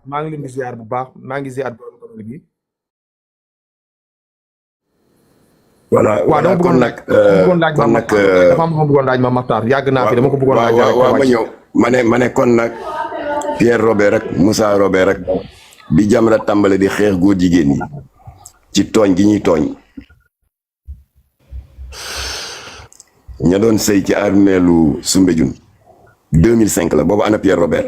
maa ngi leen di ziar bu baax maa ngi ziar borom communauté bi. voilà waaw dama kon nag bëggoon laaj ma dafa am ma bëggoon laaj ma Makhtar yàgg naa fi dama ko bëggoon laaj. waaw ma ñëw ma ne kon nag Pierre Robert rek Moussa Robert rek bi Jamra tàmbale di xeex góor jigéen ñi ci tooñ gi ñuy tooñ ña doon sëy ci armeelu Soumbédioune 2005 la boobu ana Pierre Robert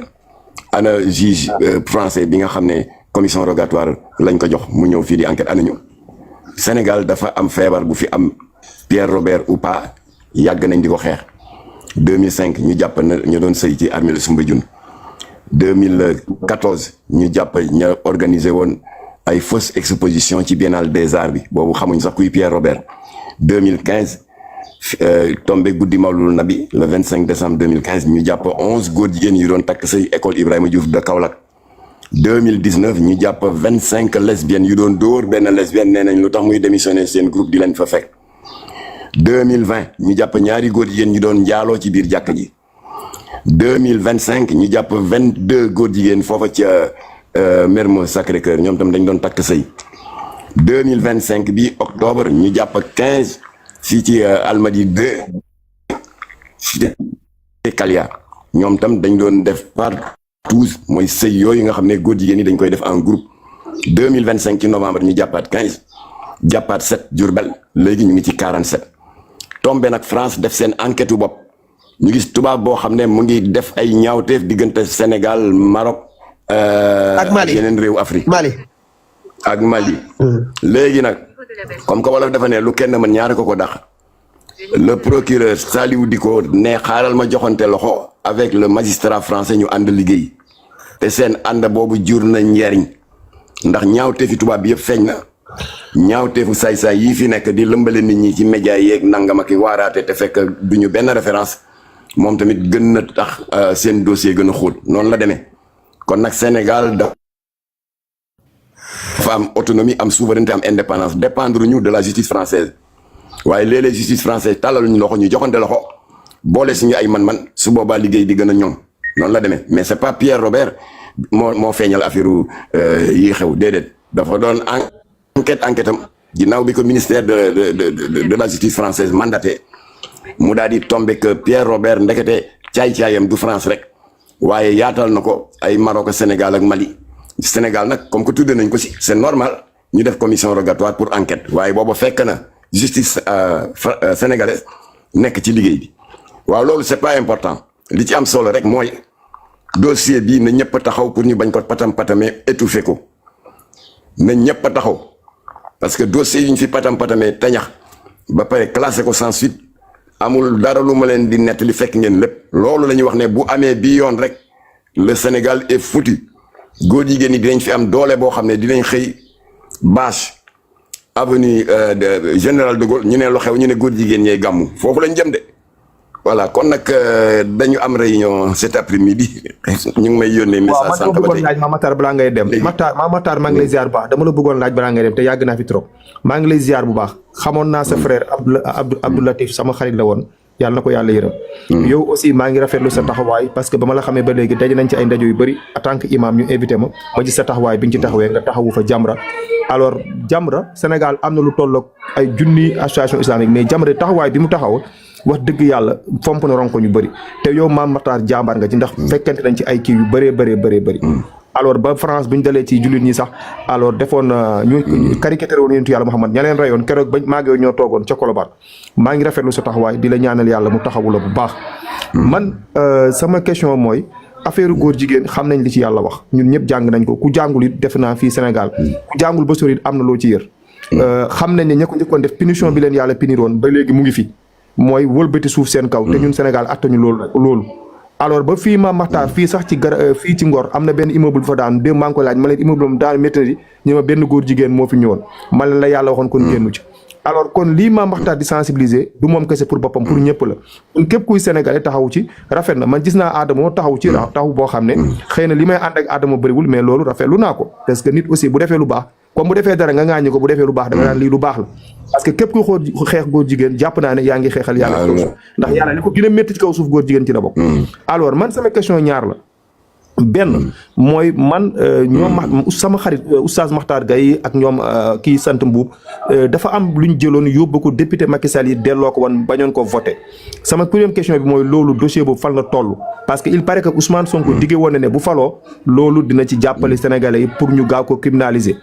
ana juge français bi nga xam ne commission rogatoire lañ ko jox mu ñëw fii di enquête ana ñu Sénégal dafa am feebar bu fi am Pierre Robert ou pas yàgg nañ di ko xeex 2005 ñu jàpp na ñu doon sëy ci armeelu Soumbédioune 2014 ñu jàpp ña organisé woon ay fausse exposition ci Biennale des Arts bi boobu xamuñ sax kuy Pierre Robert 2015 tombé guddi Mawlul Nabi le 25 décembre 2015 ñu jàpp 11 góor jigéen yu doon takk say école Ibrahima Diouf de Kaolack 2019 ñu jàpp 25 lesbiennes yu doon dóor benn lesbienne nee nañ lu tax muy démissionné seen groupe di leen fa fekk 2020 ñu jàpp ñaari góor jigéen ñu doon njaaloo ci biir jàkk ji 2025 ñu jàpp 22 góor jigéen foofa ca Mermoz Sacré-Cœur ñoom tam dañ doon takk sëy 2025 bi octobre ñu jàpp 15 fii ci Almadies 2 ci Kalia ñoom tam dañ doon def partouze mooy sëy yooyu nga xam ne góor jigéen ñi dañ koy def en groupe 2025 ci novembre ñu jàppaat 15 jàppaat 7 Diourbel léegi ñu ngi ci 47 tombé nag France def seen enquête bopp ñu gis tubaab boo xam ne mu ngi def ay ñaawteef diggante Sénégal Maroc ak Mali yeneen réew Afrique Mali ak Mali léegi nag comme que wolof dafa ne lu kenn mën ñaari ko dàq le procureur Saliou Dicko ne xaaral ma joxante loxo avec le magistrat français ñu ànd liggéey te seen ànd boobu jur na njariñ ndax ñaawteefi tubaab bi yëpp feeñ na ñaawteefu saay-saay yii fi nekk di lëmbale nit ñi ci média yeeg nangam ak i waaraate te fekk duñu benn référence moom tamit gën na tax seen dossier gën a xóot noonu la demee kon nag Sénégal dafa am autonomie am souveraineté am indépendance dépendre ñu de la justice française waaye léeg-léeg justice française tàllaluñu loxo ñu joxante loxo boole suñu ay man-man su boobaa liggéey di gën a ñoŋ noonu la demee mais c'est pas Pierre Robert moo feeñal affaire yi xew déedéet dafa doon enquête am ginnaaw bi ko ministère de la justice française mandaté mu daal di tombé que Pierre Robert ndekete caay-caayam du France rek waaye yaatal na ko ay Maroc Sénégal ak Mali Sénégal nag comme que tuddee nañ ko si c'est normal ñu def commission rogatoire pour enquête waaye booba fekk na justice sénégalaise nekk ci liggéey bi waaw loolu c'est pas important li ci am solo rek mooy dossier bii na ñëpp taxaw pour ñu bañ ko patamee étouffé ko na ñëpp taxaw parce que dossier yi ñu fi patamee tañax ba pare classé ko sans suite amul dara lu ma leen di nettali fekk ngeen lépp loolu la ñuy wax ne bu amee bii yoon rek le Sénégal est foutu góor jigéen ñi dinañ fi am doole boo xam ne dinañ xëy bâche avenue Général de Gaulle ñu ne lu xew ñu ne góor jigéen ñee gàmmu foofu lañ jëm de voilà kon nag dañu am réunion cet après-midi ñu ngi may yónnee message sànq ba tey. laaj ma Makhtar balaa ngay dem Makhtar maa ngi lay ziar bu baax dama la bëggoon laaj balaa ngay dem te yàgg naa fi trop maa ngi lay ziar bu baax xamoon naa sa frère Abdou Latif sama xarit la woon yàlla na ko yàlla yërëm yow aussi maa ngi rafetlu sa taxawaay parce que ba ma la xamee ba léegi daje nañ ci ay ndaje yu bëri en tant que imam ñu invité ma gis sa taxawaay bi ñu ci taxawee nga taxawu fa Jamra alors Jamra Sénégal am na lu tolloog ay junni association islamique mais Jamra taxawaay bi mu taxaw wax dëgg yàlla fomp na ronko ñu bëri te yow Mame Makhtar jàmbaar nga ci ndax fekkante nañ ci ay kii yu bëree alors ba France bu ñu dalee ci jullit ñi sax alors defoon ñu caricature woon yonentu yàlla Muhammad ña leen rayoon keroog ba maa ngi ñoo toogoon ca Colobane maa ngi rafetlu sa taxawaay di la ñaanal yàlla mu taxawu la bu baax man sama question mooy affaire góor jigéen xam nañ li ci yàlla wax ñun ñëpp jàng nañ ko ku jàngul it def naa fii Sénégal ku jàngul ba sori it am na loo ci yër xam nañ ne ña ko njëkkoon def punition bi leen yàlla puniroon ba léegi mu ngi fi mooy wëlbati suuf seen kaw te ñun Sénégal attañu loolu alors ba fii Mame Makhtar fii sax ci fii ci Ngor am na benn immeuble fa daan démb maa ngi ko laaj ma leen immeuble am daan métti ñu ma benn góor jigéen moo fi ñëwoon ma leen la yàlla waxoon kon génnu ci alors kon lii Mame Makhtar di sensibiliser du moom kese pour boppam pour ñëpp la kon képp kuy sénégalais taxaw ci rafet na man gis naa Adamo taxaw ci taxaw boo xam ne xëy na li may ànd ak Adamo bëriwul mais loolu rafetlu naa ko parce que nit aussi bu defee lu baax comme bu defee dara nga ŋaañi ko bu defee lu baax da nga naan lii lu baax la parce que képp kuy xeex góor jigéen jàpp naa ne yaa ngi xeexal yàlla ndax yàlla li ko gën a métti ci kaw suuf góor jigéen ci la bokk alors man sama question ñaar la benn mooy man ñoom sama xarit oustaz Makhtar Gaye ak ñoom kii sant Mbuub dafa am lu ñu jëloon yóbbu ko député Macky Sall yi delloo ko woon bañoon ko voté sama première question bi mooy loolu dossier boobu fan la toll parce que il paraît que Ousmane Sonko diggee woon na ne bu faloo loolu dina ci jàppale Sénégalais yi pour ñu gaaw ko criminaliser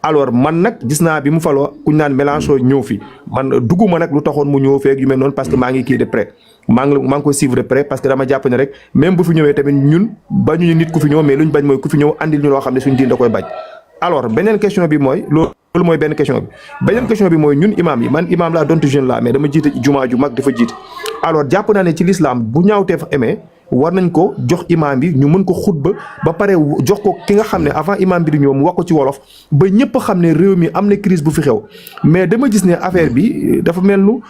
alors man nag gis naa bi mu faloo kuñ naan Mélenchon ñëw fi man dugguma nag lu taxoon mu ñëw feeg yu mel noonu parce que maa ngi kii de près maa ngi ko suivre près parce que dama jàpp ne rek même bu fi ñëwee tamit ñun bañuñu nit ku fi ñëw mais luñ bañ mooy ku fi ñëw andil ñu loo xam ne suñu diin da koy bañ alors beneen question bi mooy loolu mooy benn question bi beneen question bi mooy ñun imam yi man imam laa donte jeune laa mais dama jiite jumaa ju mag dafa jiite alors jàpp naa ne ci l'islam bu ñaawteef amee war nañ ko jox imam bi ñu mën ko xutba ba pare jox ko ki nga xam ne avant imam bi di ñëw mu wax ko ci wolof ba ñëpp xam ne réew mi am na crise bu fi xew mais dama gis ne affaire bi dafa mel nu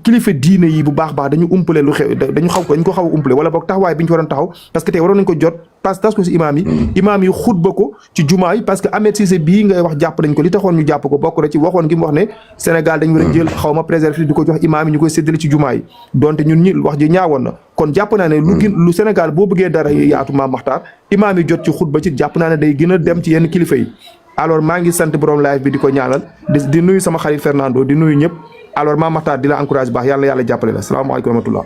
kilifa diine yi bu baax dañu umpale lu xew dañu ko xaw a umpale wala boog taxawaay bi ñu ci waroon taxaw parce que tey waroon nañ ko jot tas ko si imam yi xutba ko ci jumaa yi parce que Ahmed Cissé bii ngay wax jàpp nañ ko li taxoon ñu jàpp ko bokk na ci waxoon gi mu wax ne Sénégal dañu war a jël xaw ma préserver di ko jox imam yi ñu koy séddale ci jumaa yi donte ñun ñi wax ji ñaawoon na kon jàpp naa ne lu Sénégal boo bëggee dara yaatu Mame Makhtar imaam yi jot ci xutba ci jàpp naa ne day gën a dem ci yenn kilifa yi alors maa ngi sant borom live bi di ko ñaanal di nuyu sama xarit Fernando di nuyu ñëpp alors Mame Makhtar di la encourage baax yàlla jàppale la salaamaaleykum wa rahmatullah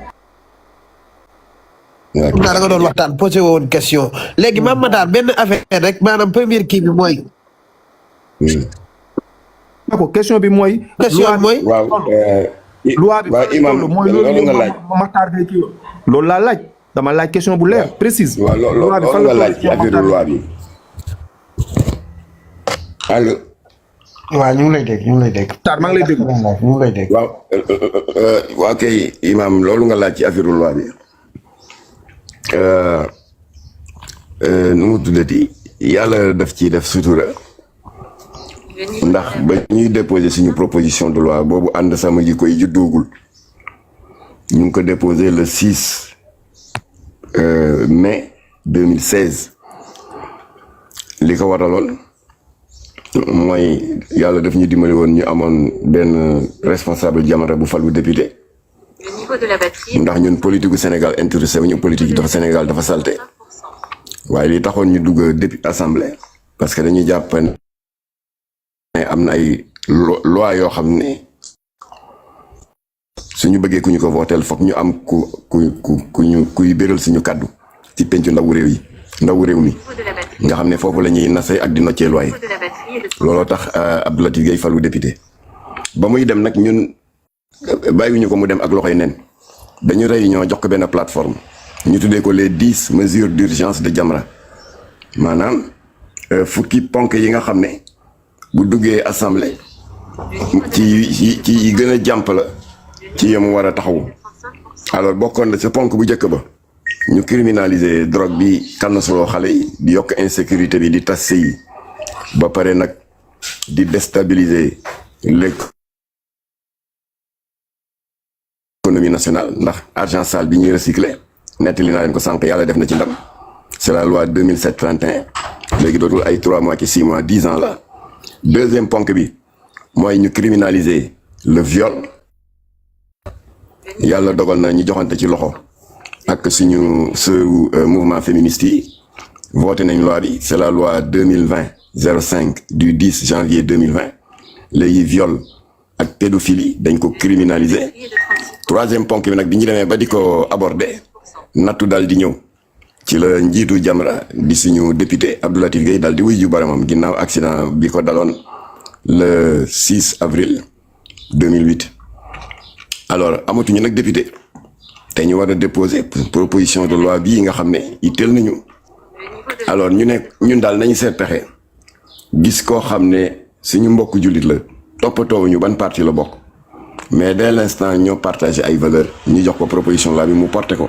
naa da nga doon waxtaan posé woon question léegi Mame Makhtar benn affaire rek maanaam première kii bi mooy d'accord question bi mooy waaw loi bi waaw imam loolu nga laaj Makhtar Gueye kii loolu laa laaj dama laaj question bu leer précise waaw loolu nga laaj ci affaire loi bi allo waaw ñu ngi lay dégg Makhtar maa ngi lay dégg waaw kay imam loolu nga laaj ci affaire loi bi nu mu tuddati yàlla daf ci def sutura ndax ba ñuy déposer suñu proposition de loi boobu ànd sama jikko yi juddoogul ñu ngi ko déposé le 6 mai 2016 li ko waraloon mooy yàlla daf ñu dimbali woon ñu amoon benn responsable Jamra bu falu député ndax ñun politique gu Sénégal intéressé wu ñu politique yi dafa Sénégal dafa salté waaye li taxoon ñu dugg député assemblée parce que dañuy jàpp ne am na ay loi yoo xam ne suñu bëggee ku ñu ko votel foog ñu am kuy béral suñu kàddu ci pencu ndawu réew mi nga xam ne foofu la ñuy nasee ak di noccee loi looloo tax Abdou Latif Gueye falu député ba muy dem nag ñun bàyyiwuñu ko mu dem ak loxoy nen dañu réunion jox ko benn plateforme ñu tuddee ko les 10 mesures d'urgence de Jamra maanaam fukki ponk yi nga xam ne bu duggee assemblée ci gën a jàmp la ci yemu war a taxawu alors bokkoon na sa ponk bu njëkk ba ñu criminaliser drogue bi kannasoloo xale yi di yokk insécurité bi di tas sëy yi ba pare nag di déstabiliser l'économie nationale ndax argent sale bi ñuy recycler nettali naa leen ko sànq yàlla def na ci ndam c'est la loi 2007-31 léegi dootul ay 3 mois ci 6 mois 10 ans la deuxième ponk bi mooy ñu criminaliser le viol yàlla dogal na ñu joxante ci loxo ak suñu mouvement féministe yi voté nañ loi bi c'est la loi 2020-05 du 10 janvier 2020 léegi viol ak pédophilie dañ ko criminaliser troisième ponk bi nag bi ñu demee ba di ko aborder nattu dal di ñëw ci la njiitu Jamra di suñu député Abdou Latif Gueye dal di wuy ju boromam ginnaaw accident bi ko daloon le 6 avril 2008 alors amatuñu nag député te ñu war a déposer proposition de loi bii nga xam ne itteel nañu alors ñun daal nañu seet pexe gis koo xam ne suñu mbokk jullit la toppatoowuñu ban parti la bokk mais dès l'instant ñoo partagé ay valeurs ñu jox ko proposition de loi bi mu porté ko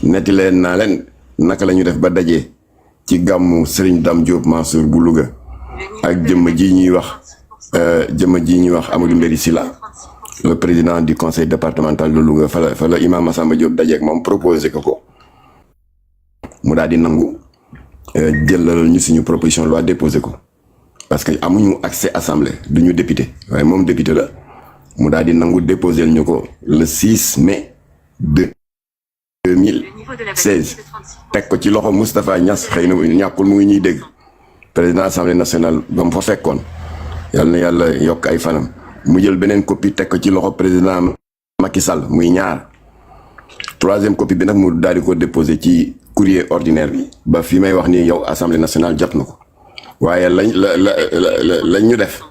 netti leen naa leen naka la ñu def ba dajee ci gàmmu Serigne Dame Diop Mansour bu Louga ak jëmm ji ñuy wax Amadou Mbéri Sylla le président du conseil départemental de Louga fa la imam Massamba Diop dajeek moom proposé ko mu daal di nangu jëlal ñu suñu proposition de loi déposé ko parce que amuñu accès assemblée duñu député waaye moom député la mu daal di nangu déposé ñu ko le 6 mai 2000 16 teg ko ci loxo Moustapha Niass xëy na ñàkkul mu ngi ñuy dégg président assemblée nationale ba mu fa fekkoon yàlla na yàlla yokk ay fanam mu jël beneen copie teg ko ci loxo président Macky Sall muy ñaar 3e copie bi nag mu daal di ko déposé ci courrier ordinaire bi ba fi may wax ni yow assemblée nationale jot na ko waaye lañ ñu def